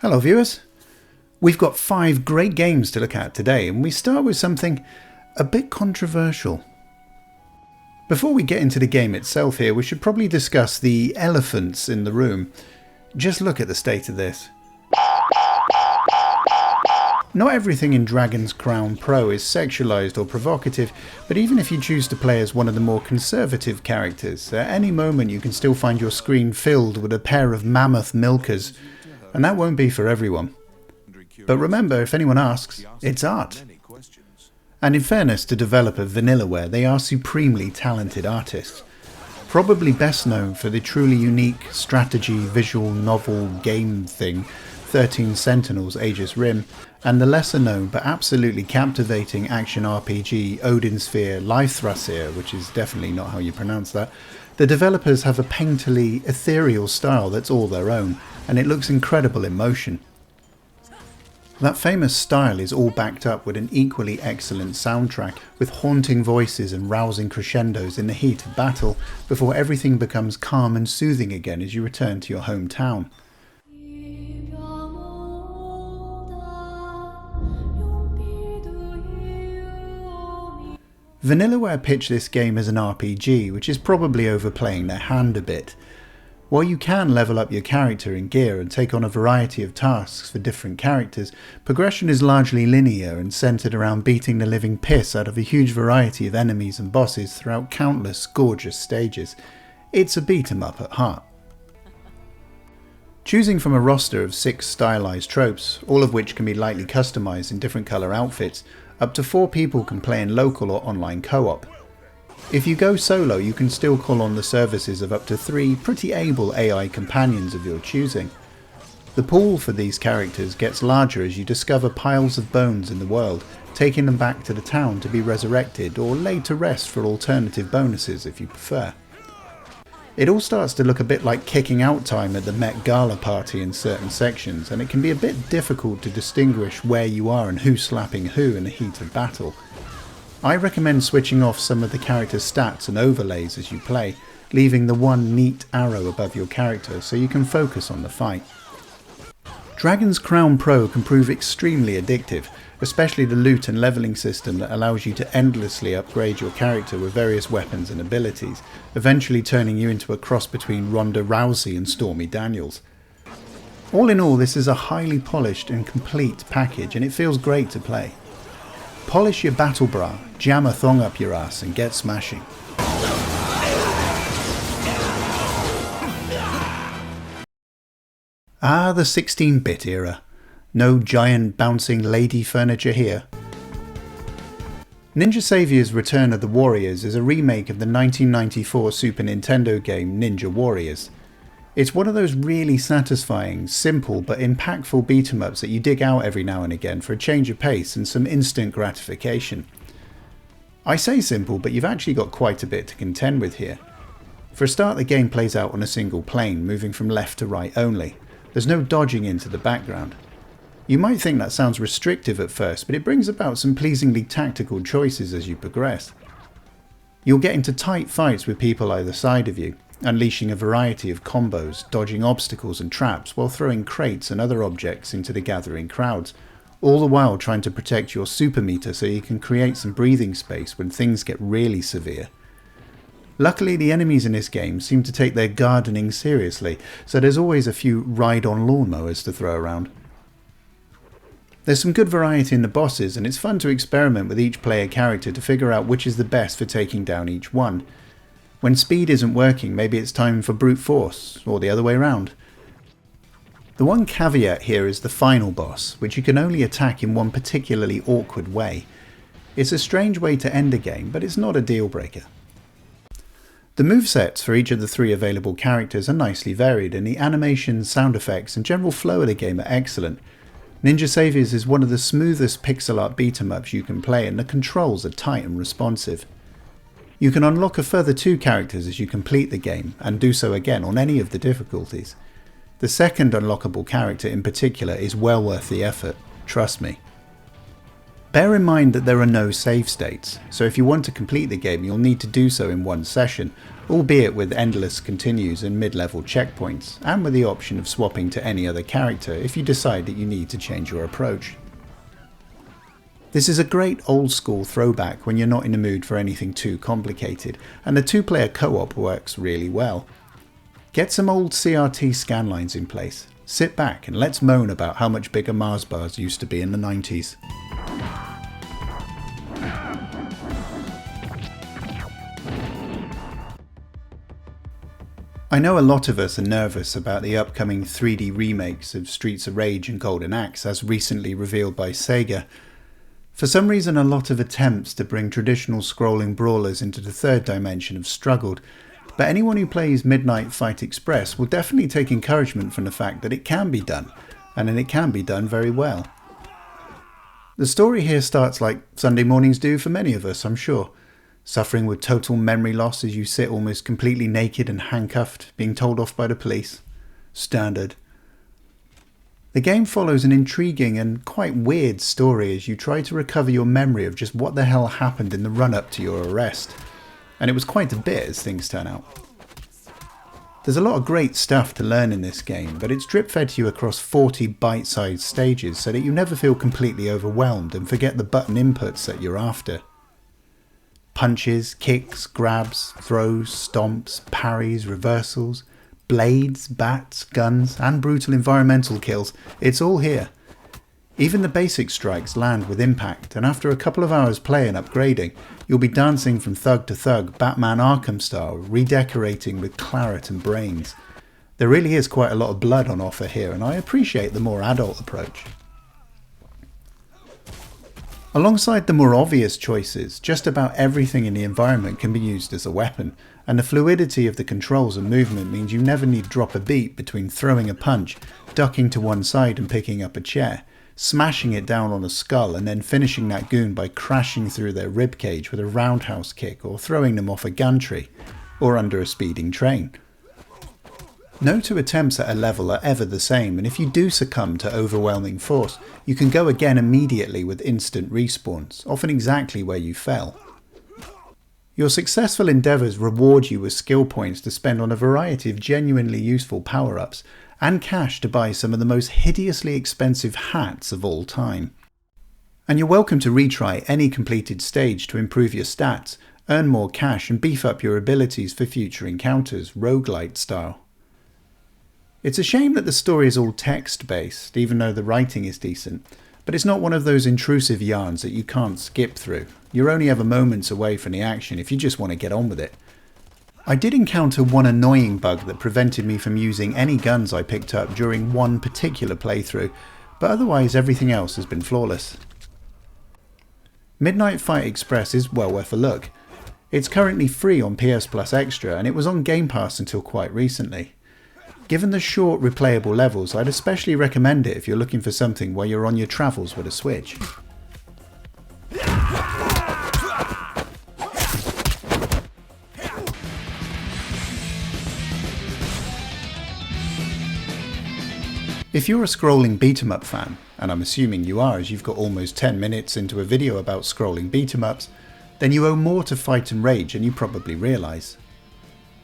Hello viewers, we've got 5 great games to look at today, and we start with something a bit controversial. Before we get into the game itself here, we should probably discuss the elephants in the room. Just look at the state of this. Not everything in Dragon's Crown Pro is sexualized or provocative, but even if you choose to play as one of the more conservative characters, at any moment you can still find your screen filled with a pair of mammoth milkers, and that won't be for everyone. But remember, if anyone asks, it's art. And in fairness to developer Vanillaware, they are supremely talented artists. Probably best known for the truly unique strategy visual novel game thing, 13 Sentinels Aegis Rim, and the lesser known but absolutely captivating action RPG Odin Sphere Life Thrasir, which is definitely not how you pronounce that. The developers have a painterly, ethereal style that's all their own, and it looks incredible in motion. That famous style is all backed up with an equally excellent soundtrack, with haunting voices and rousing crescendos in the heat of battle, before everything becomes calm and soothing again as you return to your hometown. Vanillaware pitched this game as an RPG, which is probably overplaying their hand a bit. While you can level up your character and gear and take on a variety of tasks for different characters, progression is largely linear and centred around beating the living piss out of a huge variety of enemies and bosses throughout countless gorgeous stages. It's a beat 'em up at heart. Choosing from a roster of 6 stylised tropes, all of which can be lightly customised in different colour outfits, up to 4 people can play in local or online co-op. If you go solo, you can still call on the services of up to 3 pretty able AI companions of your choosing. The pool for these characters gets larger as you discover piles of bones in the world, taking them back to the town to be resurrected or laid to rest for alternative bonuses if you prefer. It all starts to look a bit like kicking out time at the Met Gala party in certain sections, and it can be a bit difficult to distinguish where you are and who's slapping who in the heat of battle. I recommend switching off some of the character's stats and overlays as you play, leaving the one neat arrow above your character so you can focus on the fight. Dragon's Crown Pro can prove extremely addictive, especially the loot and levelling system that allows you to endlessly upgrade your character with various weapons and abilities, eventually turning you into a cross between Ronda Rousey and Stormy Daniels. All in all, this is a highly polished and complete package, and it feels great to play. Polish your battle bra, jam a thong up your ass and get smashing. Ah, the 16-bit era. No giant bouncing lady furniture here. Ninja Savior's Return of the Warriors is a remake of the 1994 Super Nintendo game Ninja Warriors. It's one of those really satisfying, simple but impactful beat-em-ups that you dig out every now and again for a change of pace and some instant gratification. I say simple, but you've actually got quite a bit to contend with here. For a start, the game plays out on a single plane, moving from left to right only. There's no dodging into the background. You might think that sounds restrictive at first, but it brings about some pleasingly tactical choices as you progress. You'll get into tight fights with people either side of you, unleashing a variety of combos, dodging obstacles and traps while throwing crates and other objects into the gathering crowds, all the while trying to protect your super meter so you can create some breathing space when things get really severe. Luckily, the enemies in this game seem to take their gardening seriously, so there's always a few ride-on lawnmowers to throw around. There's some good variety in the bosses, and it's fun to experiment with each player character to figure out which is the best for taking down each one. When speed isn't working, maybe it's time for brute force, or the other way around. The one caveat here is the final boss, which you can only attack in one particularly awkward way. It's a strange way to end a game, but it's not a deal breaker. The movesets for each of the 3 available characters are nicely varied, and the animations, sound effects and general flow of the game are excellent. Ninja Saviors is one of the smoothest pixel art beat-em-ups you can play, and the controls are tight and responsive. You can unlock a further 2 characters as you complete the game, and do so again on any of the difficulties. The second unlockable character in particular is well worth the effort, trust me. Bear in mind that there are no save states, so if you want to complete the game you'll need to do so in one session, albeit with endless continues and mid-level checkpoints, and with the option of swapping to any other character if you decide that you need to change your approach. This is a great old school throwback when you're not in the mood for anything too complicated, and the 2-player co-op works really well. Get some old CRT scanlines in place, sit back and let's moan about how much bigger Mars bars used to be in the 90s. I know a lot of us are nervous about the upcoming 3D remakes of Streets of Rage and Golden Axe as recently revealed by Sega. For some reason a lot of attempts to bring traditional scrolling brawlers into the third dimension have struggled, but anyone who plays Midnight Fight Express will definitely take encouragement from the fact that it can be done, and then it can be done very well. The story here starts like Sunday mornings do for many of us, I'm sure. Suffering with total memory loss as you sit almost completely naked and handcuffed, being told off by the police. Standard. The game follows an intriguing and quite weird story as you try to recover your memory of just what the hell happened in the run-up to your arrest. And it was quite a bit as things turn out. There's a lot of great stuff to learn in this game, but it's drip-fed to you across 40 bite-sized stages so that you never feel completely overwhelmed and forget the button inputs that you're after. Punches, kicks, grabs, throws, stomps, parries, reversals, blades, bats, guns, and brutal environmental kills, it's all here. Even the basic strikes land with impact, and after a couple of hours play and upgrading, you'll be dancing from thug to thug, Batman Arkham style, redecorating with claret and brains. There really is quite a lot of blood on offer here, and I appreciate the more adult approach. Alongside the more obvious choices, just about everything in the environment can be used as a weapon, and the fluidity of the controls and movement means you never need to drop a beat between throwing a punch, ducking to one side and picking up a chair, smashing it down on a skull and then finishing that goon by crashing through their ribcage with a roundhouse kick or throwing them off a gantry, or under a speeding train. No two attempts at a level are ever the same, and if you do succumb to overwhelming force, you can go again immediately with instant respawns, often exactly where you fell. Your successful endeavours reward you with skill points to spend on a variety of genuinely useful power-ups, and cash to buy some of the most hideously expensive hats of all time. And you're welcome to retry any completed stage to improve your stats, earn more cash and beef up your abilities for future encounters, roguelite style. It's a shame that the story is all text-based, even though the writing is decent, but it's not one of those intrusive yarns that you can't skip through. You're only ever moments away from the action if you just want to get on with it. I did encounter one annoying bug that prevented me from using any guns I picked up during one particular playthrough, but otherwise everything else has been flawless. Midnight Fight Express is well worth a look. It's currently free on PS Plus Extra, and it was on Game Pass until quite recently. Given the short replayable levels, I'd especially recommend it if you're looking for something while you're on your travels with a Switch. If you're a scrolling beat-em-up fan, and I'm assuming you are as you've got almost 10 minutes into a video about scrolling beat-em-ups, then you owe more to Fight and Rage than you probably realise.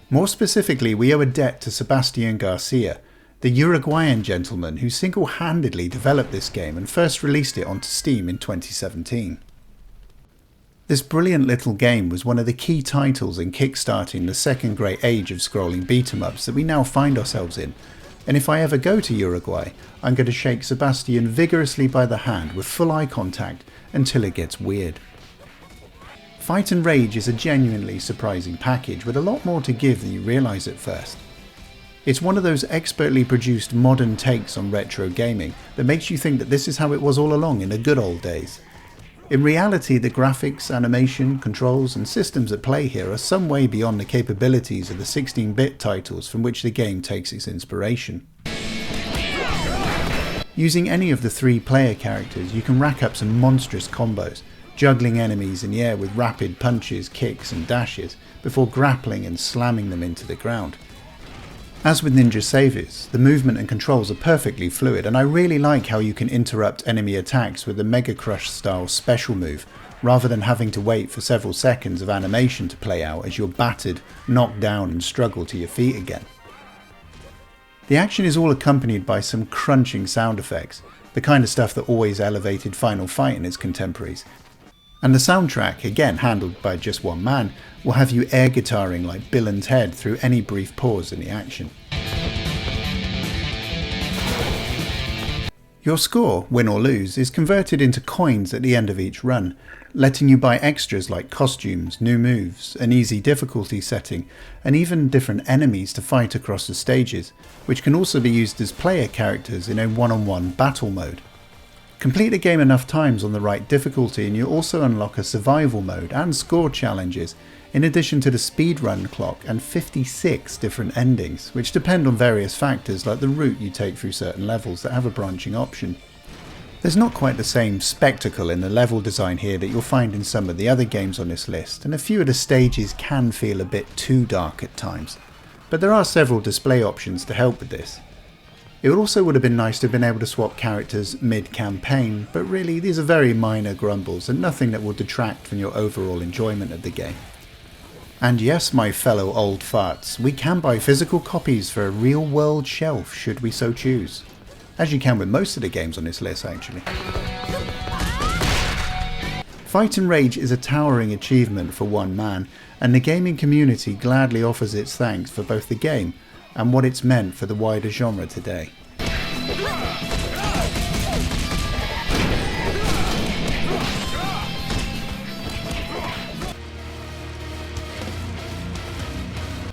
More specifically, we owe a debt to Sebastian Garcia, the Uruguayan gentleman who single-handedly developed this game and first released it onto Steam in 2017. This brilliant little game was one of the key titles in kickstarting the second great age of scrolling beat-em-ups that we now find ourselves in, and if I ever go to Uruguay, I'm going to shake Sebastian vigorously by the hand with full eye contact until it gets weird. Fight and Rage is a genuinely surprising package with a lot more to give than you realise at first. It's one of those expertly produced modern takes on retro gaming that makes you think that this is how it was all along in the good old days. In reality, the graphics, animation, controls and systems at play here are some way beyond the capabilities of the 16-bit titles from which the game takes its inspiration. Using any of the 3 player characters, you can rack up some monstrous combos, juggling enemies in the air with rapid punches, kicks and dashes, before grappling and slamming them into the ground. As with Ninja Saviors, the movement and controls are perfectly fluid, and I really like how you can interrupt enemy attacks with a Mega Crush style special move, rather than having to wait for several seconds of animation to play out as you're battered, knocked down and struggle to your feet again. The action is all accompanied by some crunching sound effects, the kind of stuff that always elevated Final Fight and its contemporaries. And the soundtrack, again handled by just one man, will have you air guitaring like Bill and Ted through any brief pause in the action. Your score, win or lose, is converted into coins at the end of each run, letting you buy extras like costumes, new moves, an easy difficulty setting, and even different enemies to fight across the stages, which can also be used as player characters in a one-on-one battle mode. Complete the game enough times on the right difficulty and you also unlock a survival mode and score challenges, in addition to the speedrun clock and 56 different endings, which depend on various factors like the route you take through certain levels that have a branching option. There's not quite the same spectacle in the level design here that you'll find in some of the other games on this list, and a few of the stages can feel a bit too dark at times, but there are several display options to help with this. It also would have been nice to have been able to swap characters mid-campaign, but really these are very minor grumbles and nothing that will detract from your overall enjoyment of the game. And yes, my fellow old farts, we can buy physical copies for a real-world shelf should we so choose. As you can with most of the games on this list actually. Fight and Rage is a towering achievement for one man, and the gaming community gladly offers its thanks for both the game and what it's meant for the wider genre today.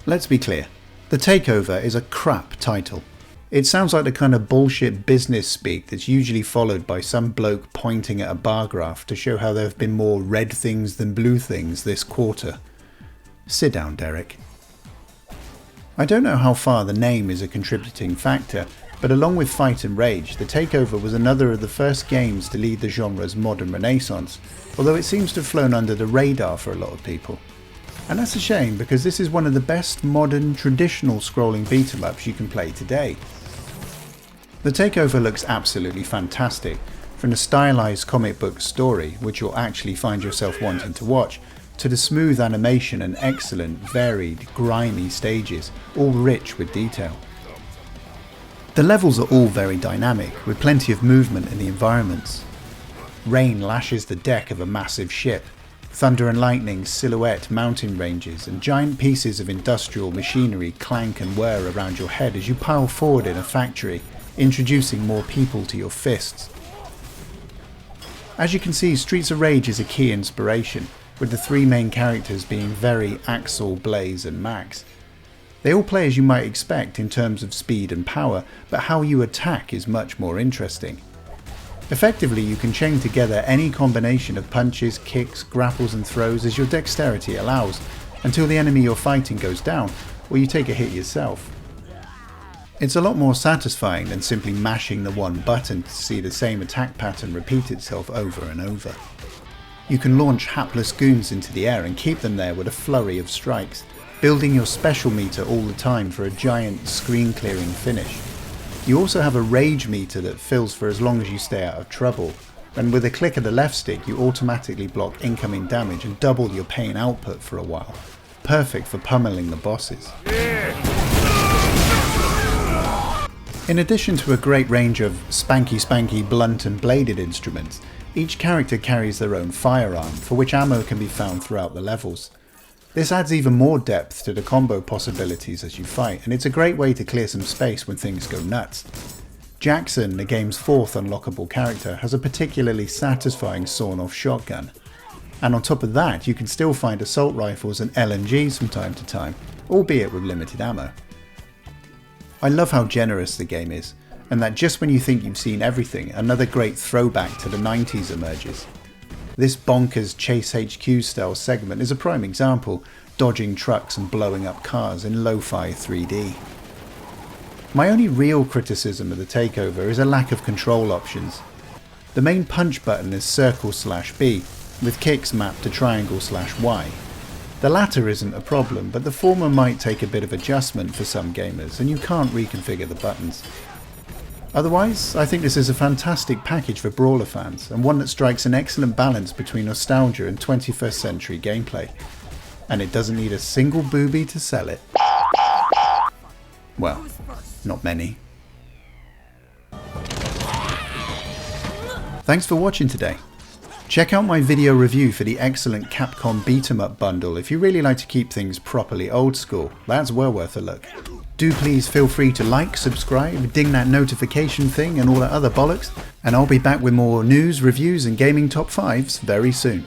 Let's be clear, The TakeOver is a crap title. It sounds like the kind of bullshit business speak that's usually followed by some bloke pointing at a bar graph to show how there have been more red things than blue things this quarter. Sit down, Derek. I don't know how far the name is a contributing factor, but along with Fight and Rage, The TakeOver was another of the first games to lead the genre's modern renaissance, although it seems to have flown under the radar for a lot of people. And that's a shame, because this is one of the best modern, traditional scrolling beat-em-ups you can play today. The TakeOver looks absolutely fantastic, from the stylized comic book story, which you'll actually find yourself wanting to watch, to the smooth animation and excellent, varied, grimy stages, all rich with detail. The levels are all very dynamic, with plenty of movement in the environments. Rain lashes the deck of a massive ship, thunder and lightning silhouette mountain ranges, and giant pieces of industrial machinery clank and whir around your head as you pile forward in a factory, introducing more people to your fists. As you can see, Streets of Rage is a key inspiration, with the three main characters being Very, Axel, Blaze and Max. They all play as you might expect in terms of speed and power, but how you attack is much more interesting. Effectively, you can chain together any combination of punches, kicks, grapples and throws as your dexterity allows, until the enemy you're fighting goes down, or you take a hit yourself. It's a lot more satisfying than simply mashing the one button to see the same attack pattern repeat itself over and over. You can launch hapless goons into the air and keep them there with a flurry of strikes, building your special meter all the time for a giant screen clearing finish. You also have a rage meter that fills for as long as you stay out of trouble, and with a click of the left stick you automatically block incoming damage and double your pain output for a while. Perfect for pummeling the bosses. In addition to a great range of spanky blunt and bladed instruments, each character carries their own firearm, for which ammo can be found throughout the levels. This adds even more depth to the combo possibilities as you fight, and it's a great way to clear some space when things go nuts. Jackson, the game's fourth unlockable character, has a particularly satisfying sawn-off shotgun. And on top of that, you can still find assault rifles and LMGs from time to time, albeit with limited ammo. I love how generous the game is, and that just when you think you've seen everything, another great throwback to the 90s emerges. This bonkers Chase HQ style segment is a prime example, dodging trucks and blowing up cars in lo-fi 3D. My only real criticism of the TakeOver is a lack of control options. The main punch button is circle/B, with kicks mapped to triangle/Y. The latter isn't a problem, but the former might take a bit of adjustment for some gamers, and you can't reconfigure the buttons. Otherwise, I think this is a fantastic package for brawler fans, and one that strikes an excellent balance between nostalgia and 21st century gameplay. And it doesn't need a single booby to sell it. Well, not many. Thanks for watching today. Check out my video review for the excellent Capcom Beat-em-up bundle if you really like to keep things properly old school. That's well worth a look. Do please feel free to like, subscribe, ding that notification thing and all that other bollocks, and I'll be back with more news, reviews and gaming top 5s very soon.